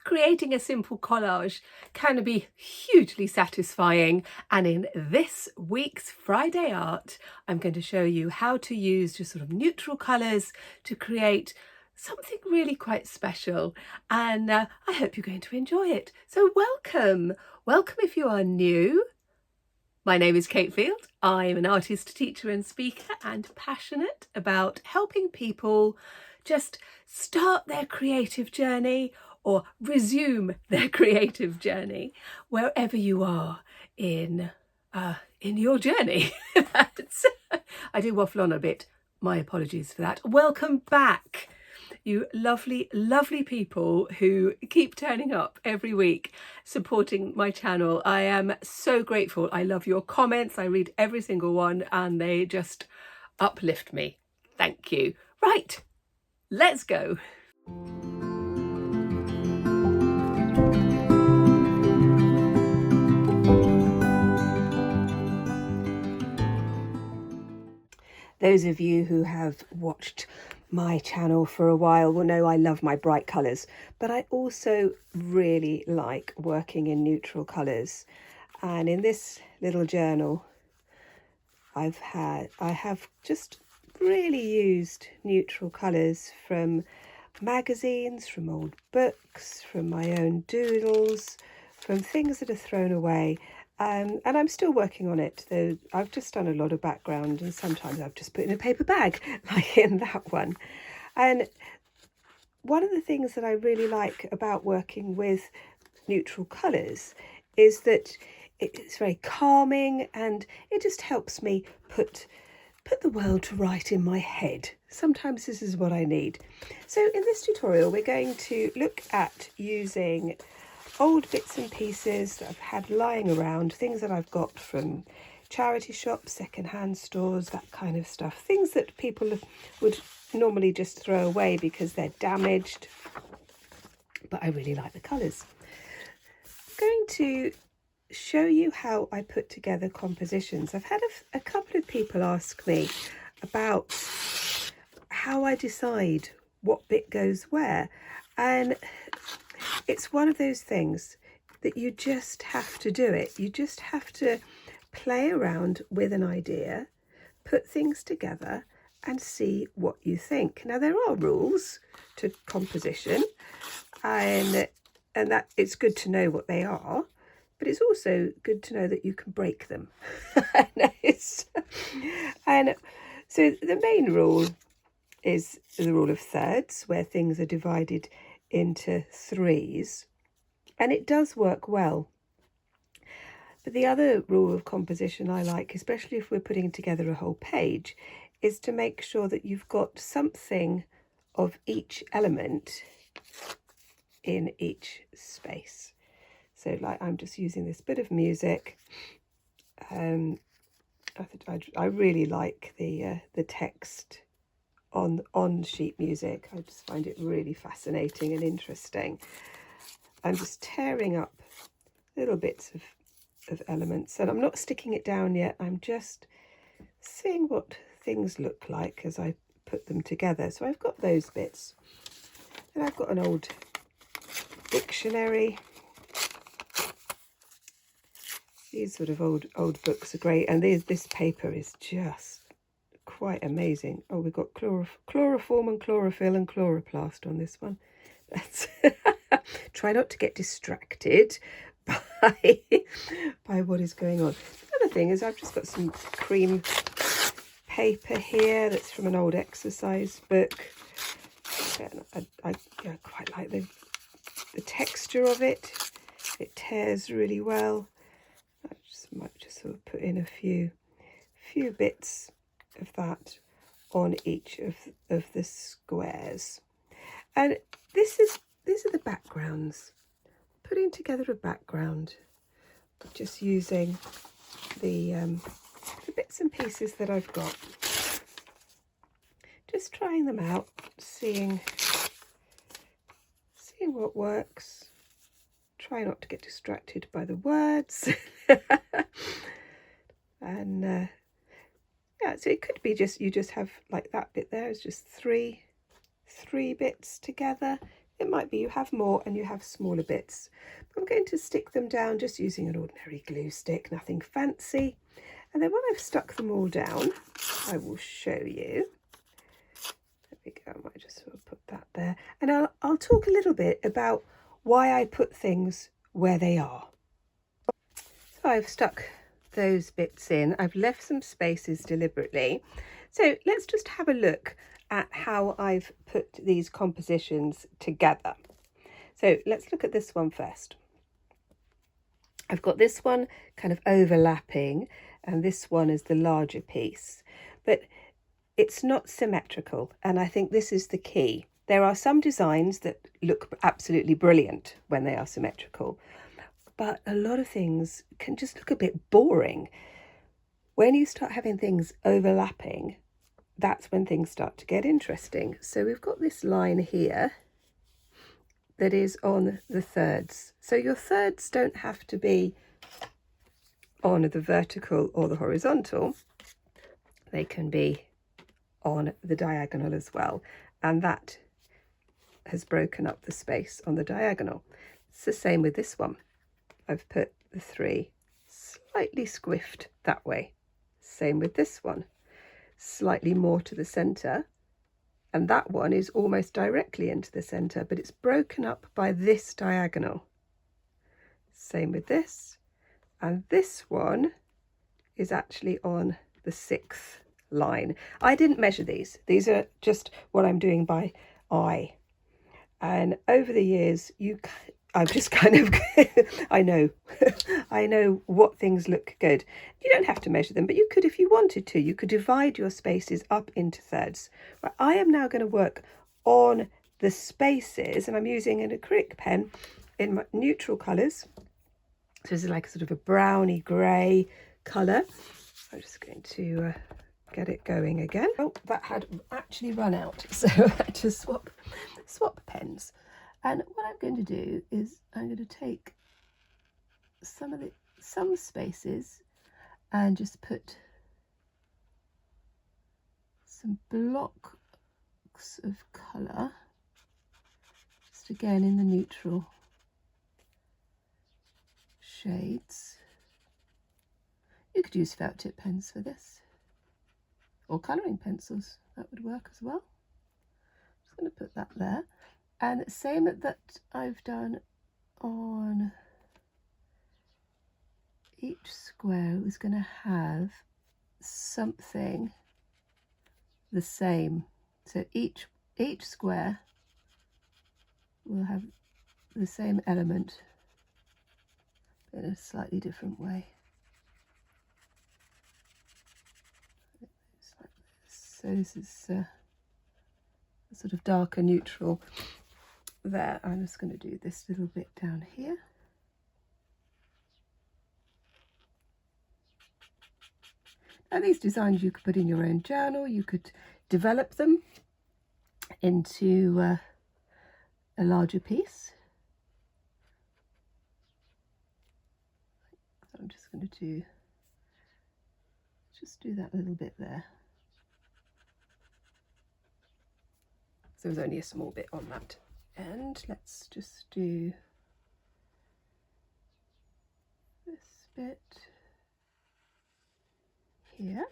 Creating a simple collage can be hugely satisfying, and in this week's Friday Art I'm going to show you how to use just sort of neutral colours to create something really quite special, and I hope you're going to enjoy it. So welcome if you are new. My name is Cate Field. I'm an artist, teacher and speaker, and passionate about helping people just start their creative journey or resume their creative journey wherever you are in your journey. I do waffle on a bit. My apologies for that. Welcome back, you lovely, lovely people who keep turning up every week supporting my channel. I am so grateful. I love your comments. I read every single one and they just uplift me. Thank you. Right, let's go. Those of you who have watched my channel for a while will know I love my bright colours, but I also really like working in neutral colours. And in this little journal I have just really used neutral colours from magazines, from old books, from my own doodles, from things that are thrown away. And I'm still working on it, though I've just done a lot of background and sometimes I've just put in a paper bag, like in that one. And one of the things that I really like about working with neutral colours is that it's very calming and it just helps me put the world to right in my head. Sometimes this is what I need. So in this tutorial we're going to look at using old bits and pieces that I've had lying around, things that I've got from charity shops, second-hand stores, that kind of stuff, things that people would normally just throw away because they're damaged, but I really like the colours. I'm going to show you how I put together compositions. I've had a couple of people ask me about how I decide what bit goes where, and it's one of those things that you just have to do it. You just have to play around with an idea, put things together and see what you think. Now there are rules to composition and that it's good to know what they are, but it's also good to know that you can break them. And so the main rule is the rule of thirds, where things are divided into threes, and it does work well. But the other rule of composition I like, especially if we're putting together a whole page, is to make sure that you've got something of each element in each space. So like I'm just using this bit of music. I really like the text on sheet music. I just find it really fascinating and interesting. I'm just tearing up little bits of elements, and I'm not sticking it down yet. I'm just seeing what things look like as I put them together. So I've got those bits, and I've got an old dictionary. These sort of old books are great, and this paper is just quite amazing. Oh, we've got chloroform and chlorophyll and chloroplast on this one. That's try not to get distracted by what is going on. The other thing is I've just got some cream paper here that's from an old exercise book. I quite like the texture of it. It tears really well. I might just sort of put in a few bits of that on each of the squares. And these are the backgrounds. Putting together a background, just using the bits and pieces that I've got. Just trying them out, seeing what works. Try not to get distracted by the words. And yeah, so it could be just you just have like that bit there is just three bits together. It might be you have more and you have smaller bits. I'm going to stick them down just using an ordinary glue stick, nothing fancy. And then when I've stuck them all down, I will show you. There we go, I might just sort of put that there. And I'll talk a little bit about why I put things where they are. So I've stuck those bits in. I've left some spaces deliberately. So let's just have a look at how I've put these compositions together. So let's look at this one first. I've got this one kind of overlapping and this one is the larger piece, but it's not symmetrical, and I think this is the key. There are some designs that look absolutely brilliant when they are symmetrical, but a lot of things can just look a bit boring. When you start having things overlapping, that's when things start to get interesting. So we've got this line here that is on the thirds. So your thirds don't have to be on the vertical or the horizontal. They can be on the diagonal as well. And that has broken up the space on the diagonal. It's the same with this one. I've put the three slightly squiffed that way. Same with this one, slightly more to the centre. And that one is almost directly into the centre, but it's broken up by this diagonal. Same with this. And this one is actually on the sixth line. I didn't measure these. These are just what I'm doing by eye. And over the years, I've just kind of, I know what things look good. You don't have to measure them, but you could if you wanted to. You could divide your spaces up into thirds. But I am now going to work on the spaces, and I'm using an acrylic pen in my neutral colours. So this is like a sort of a browny grey colour. I'm just going to get it going again. Oh, that had actually run out, so I had to swap pens. And what I'm going to do is I'm going to take some spaces and just put some blocks of colour, just again in the neutral shades. You could use felt tip pens for this, or colouring pencils, that would work as well. Just going to put that there. And same that I've done on each square, is going to have something the same. So each square will have the same element in a slightly different way. So this is a sort of darker neutral there. I'm just going to do this little bit down here. Now these designs you could put in your own journal, you could develop them into a larger piece. I'm just going to do that little bit there. So there's only a small bit on that. And let's just do this bit here.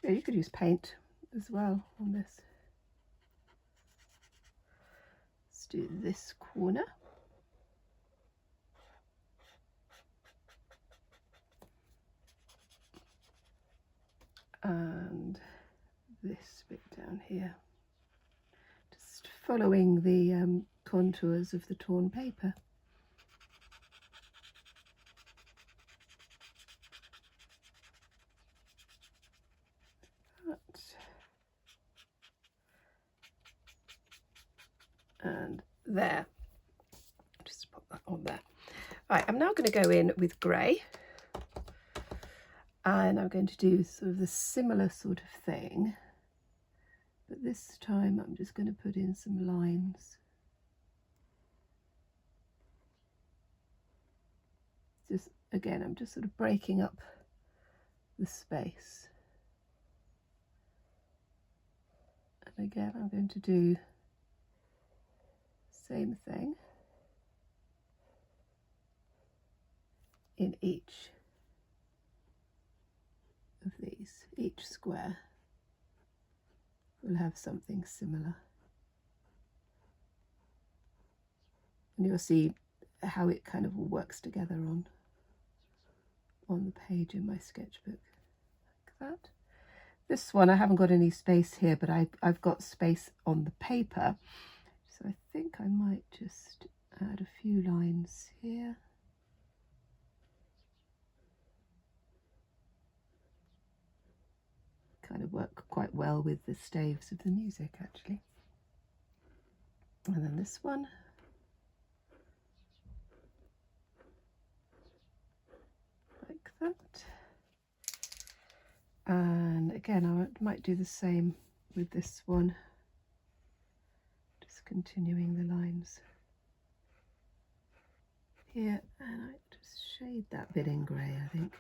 Yeah, you could use paint as well on this. Let's do this corner. And this bit down here, just following the contours of the torn paper. And there, just put that on there. Right, I'm now going to go in with grey, and I'm going to do sort of the similar sort of thing, but this time I'm just going to put in some lines. Just again, I'm just sort of breaking up the space. And again, I'm going to do the same thing in each of these. Each square will have something similar. And you'll see how it kind of all works together on the page in my sketchbook, like that. This one, I haven't got any space here, but I've got space on the paper. So I think I might just add a few lines here. Kind of work quite well with the staves of the music, actually. And then this one. Like that. And again, I might do the same with this one. Just continuing the lines here, and I just shade that bit in grey, I think.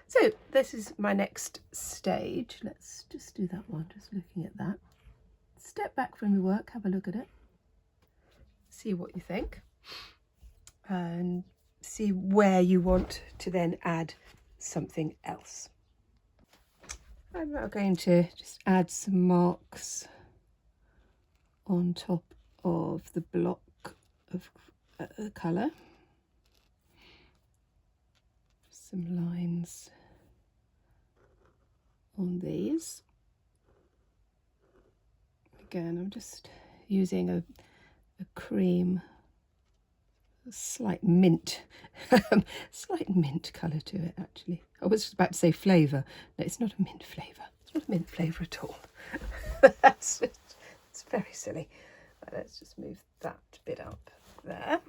So this is my next stage. Let's just do that one, just looking at that. Step back from your work, have a look at it, see what you think, and see where you want to then add something else. I'm now going to just add some marks on top of the block of colour. Some lines on these. Again, I'm just using a cream, a slight mint, slight mint colour to it, actually. I was just about to say flavour. No, it's not a mint flavour. It's not a mint flavour at all. It's very silly. Let's just move that bit up there.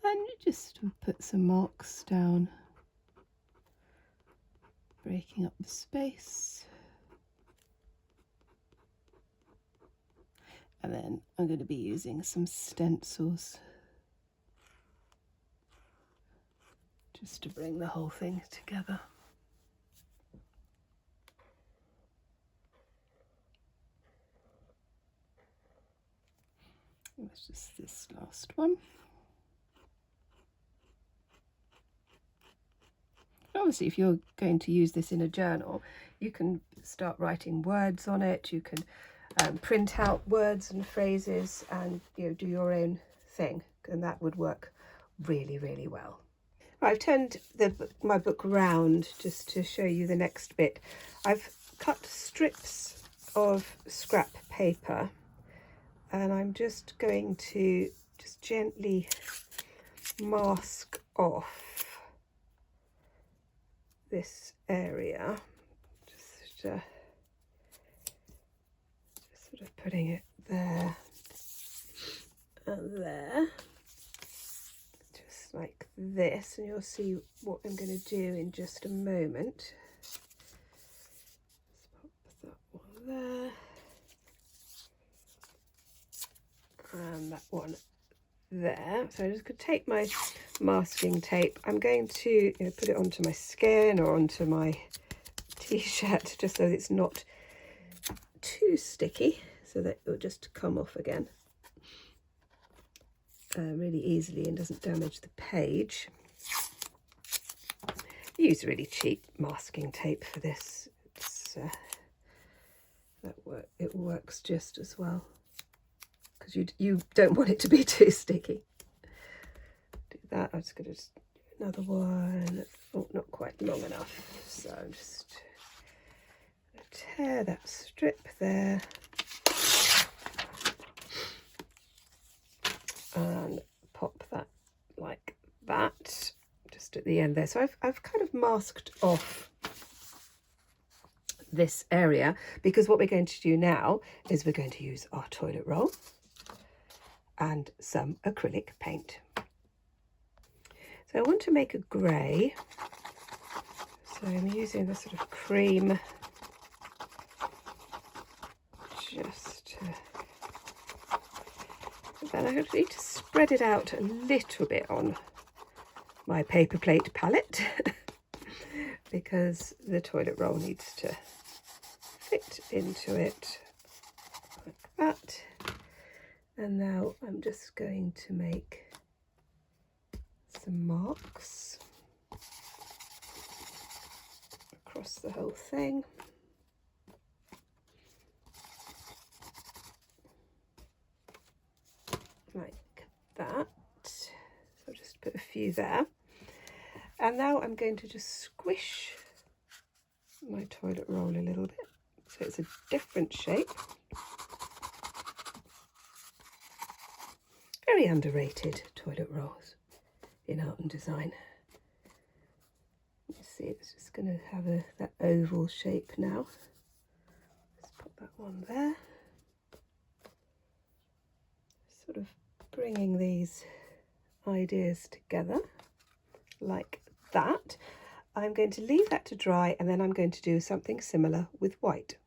And just put some marks down, breaking up the space. And then I'm going to be using some stencils just to bring the whole thing together. It's just this last one. Obviously, if you're going to use this in a journal, you can start writing words on it. You can print out words and phrases and do your own thing, and that would work really, really well. I've turned my book round just to show you the next bit. I've cut strips of scrap paper, and I'm just going to just gently mask off this area, just sort of putting it there and there, just like this, and you'll see what I'm going to do in just a moment. Let's pop that one there and that one there. So I'm just going to take my masking tape. I'm going to put it onto my skin or onto my t-shirt, just so it's not too sticky, so that it'll just come off again really easily and doesn't damage the page. I use really cheap masking tape for this. It works just as well, because you don't want it to be too sticky. Do that. I'm just going to do another one. Oh, not quite long enough, so I'm just going to tear that strip there and pop that like that just at the end there. So I've kind of masked off this area, because what we're going to do now is we're going to use our toilet roll and some acrylic paint. So I want to make a grey, so I'm using the sort of cream just to, then I need to spread it out a little bit on my paper plate palette because the toilet roll needs to fit into it like that. And now I'm just going to make some marks across the whole thing. Like that. So I'll just put a few there. And now I'm going to just squish my toilet roll a little bit so it's a different shape. Very underrated toilet rolls in art and design. You see it's just going to have that oval shape now. Let's put that one there. Sort of bringing these ideas together like that. I'm going to leave that to dry and then I'm going to do something similar with white.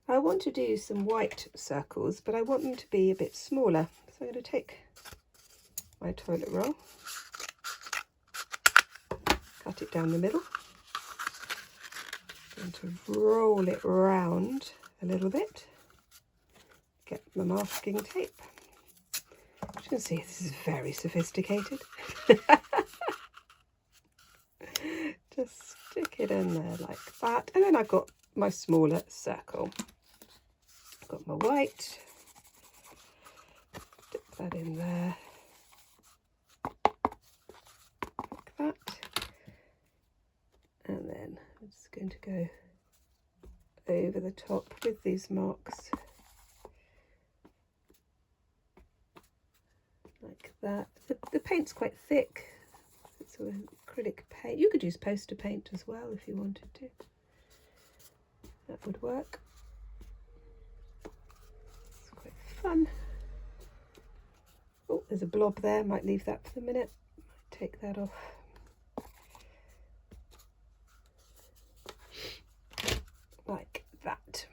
I want to do some white circles, but I want them to be a bit smaller. So I'm going to take my toilet roll, cut it down the middle. I'm going to roll it round a little bit, get my masking tape. As you can see, this is very sophisticated. Just stick it in there like that, and then I've got my smaller circle. I've got my white, dip that in there like that, and then I'm just going to go over the top with these marks like that. The paint's quite thick. It's sort of acrylic paint. You could use poster paint as well if you wanted to. That would work. It's quite fun. Oh, there's a blob there. Might leave that for the minute. Might take that off. Like that.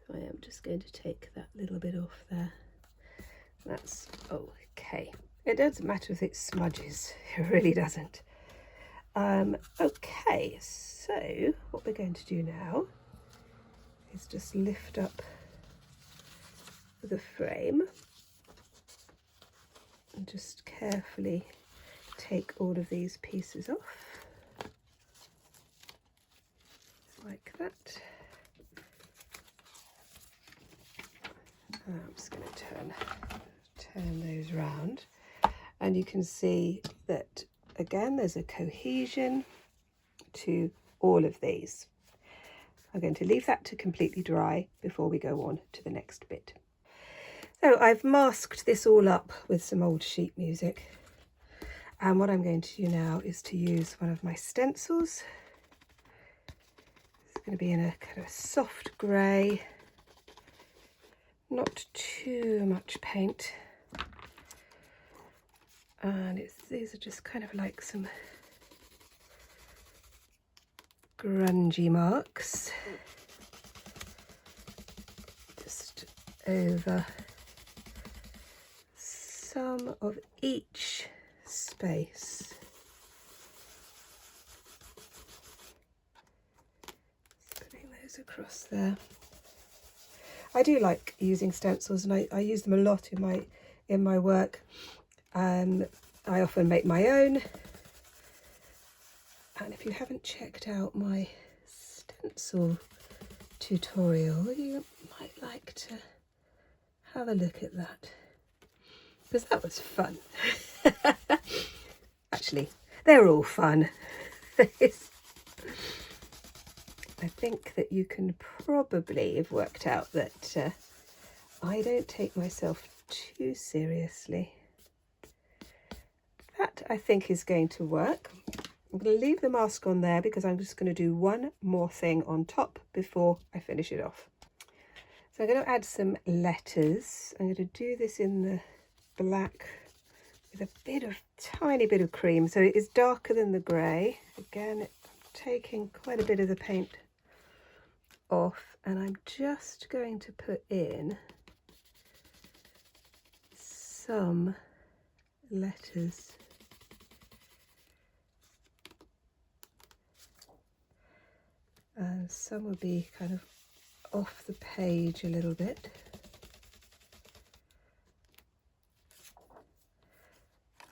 So I am just going to take that little bit off there. That's okay. It doesn't matter if it smudges, it really doesn't. Okay, so what we're going to do now is just lift up the frame and just carefully take all of these pieces off, like that. And I'm just going to turn those round. And you can see that, again, there's a cohesion to all of these. I'm going to leave that to completely dry before we go on to the next bit. So I've masked this all up with some old sheet music. And what I'm going to do now is to use one of my stencils. It's going to be in a kind of soft grey, not too much paint. And these are just kind of like some grungy marks, just over some of each space. Just putting those across there. I do like using stencils, and I use them a lot in my work. I often make my own, and if you haven't checked out my stencil tutorial, you might like to have a look at that, because that was fun. Actually, they're all fun. I think that you can probably have worked out that I don't take myself too seriously. That, I think, is going to work. I'm going to leave the mask on there because I'm just going to do one more thing on top before I finish it off. So I'm going to add some letters. I'm going to do this in the black with a tiny bit of cream. So it is darker than the grey. Again, I'm taking quite a bit of the paint off, and I'm just going to put in some letters some will be kind of off the page a little bit.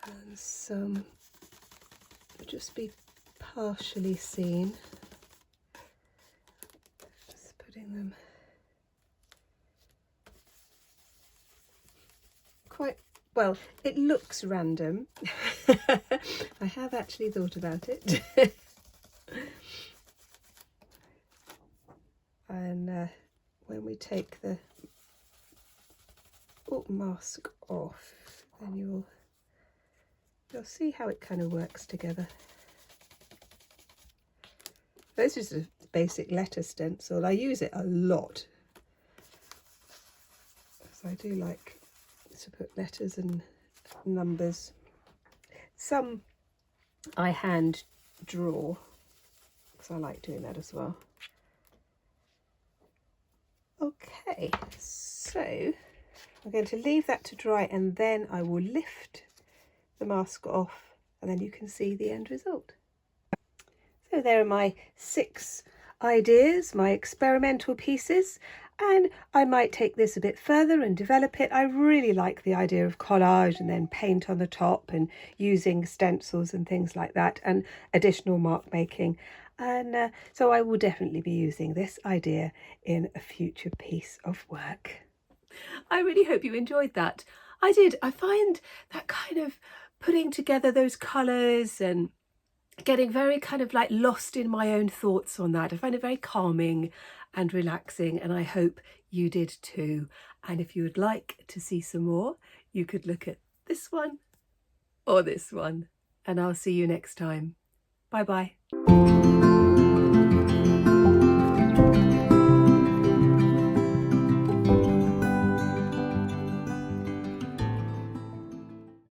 And some will just be partially seen. Just putting them quite well. It looks random. I have actually thought about it. And when we take the mask off, then you'll see how it kind of works together. This is a basic letter stencil. I use it a lot, because I do like to put letters and numbers. Some I hand draw, because I like doing that as well. Okay, so I'm going to leave that to dry, and then I will lift the mask off, and then you can see the end result. So there are my 6 ideas, my experimental pieces, and I might take this a bit further and develop it. I really like the idea of collage and then paint on the top and using stencils and things like that, and additional mark making. And so I will definitely be using this idea in a future piece of work. I really hope you enjoyed that. I did. I find that kind of putting together those colours and getting very kind of like lost in my own thoughts on that. I find it very calming and relaxing, and I hope you did too. And if you would like to see some more, you could look at this one or this one, and I'll see you next time. Bye bye.